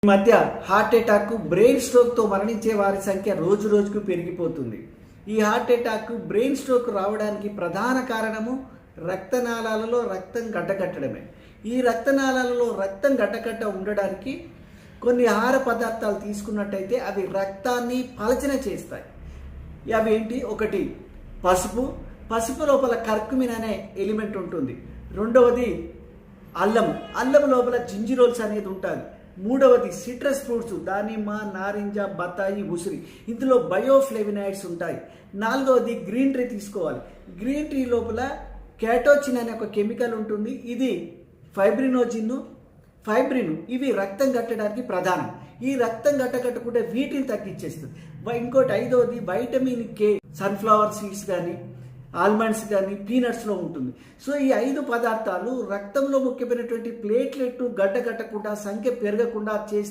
ఈ మధ్య heart attack, brain స్ట్రోక్తో మరణించే వారి సంఖ్య రోజు రోజుకు పెరిగిపోతుంది. ఈ హార్ట్ అటాక్, బ్రెయిన్ స్ట్రోక్ రావడానికి ప్రధాన కారణము రక్తనాళాలలో రక్తం గడ్డకట్టడమే. ఈ రక్తనాళాలలో రక్తం గడ్డకట్ట ఉండడానికి కొన్ని ఆహార పదార్థాలు తీసుకున్నట్టయితే అవి రక్తాన్ని పలచన చేస్తాయి. అవి ఏంటి? ఒకటి పసుపు. పసుపు లోపల కర్కుమిన్ అనే ఎలిమెంట్ ఉంటుంది. రెండవది అల్లం. అల్లం లోపల జింజిరోల్స్ అనేది ఉంటుంది. మూడవది సిట్రస్ ఫ్రూట్స్, దానిమ్మ, నారింజ, బత్తాయి, ఉసిరి. ఇందులో బయోఫ్లేవినాయిడ్స్ ఉంటాయి. నాలుగవది గ్రీన్ టీ తీసుకోవాలి. గ్రీన్ టీ లోపల క్యాటోచిన్ అనే ఒక కెమికల్ ఉంటుంది. ఇది ఫైబ్రిన్ ఇవి రక్తం కట్టడానికి ప్రధానం. ఈ రక్తం కట్టకుంటే వీటిని తగ్గించేస్తుంది. ఇంకోటి ఐదవది వైటమిన్ కే. సన్ఫ్లవర్ సీడ్స్ కానీ, ఆల్మండ్స్ కానీ, పీనట్స్లో ఉంటుంది. సో ఈ 5 పదార్థాలు రక్తంలో ముఖ్యమైనటువంటి ప్లేట్లెట్ గడ్డ కట్టకుండా, సంఖ్య పెరగకుండా చేసి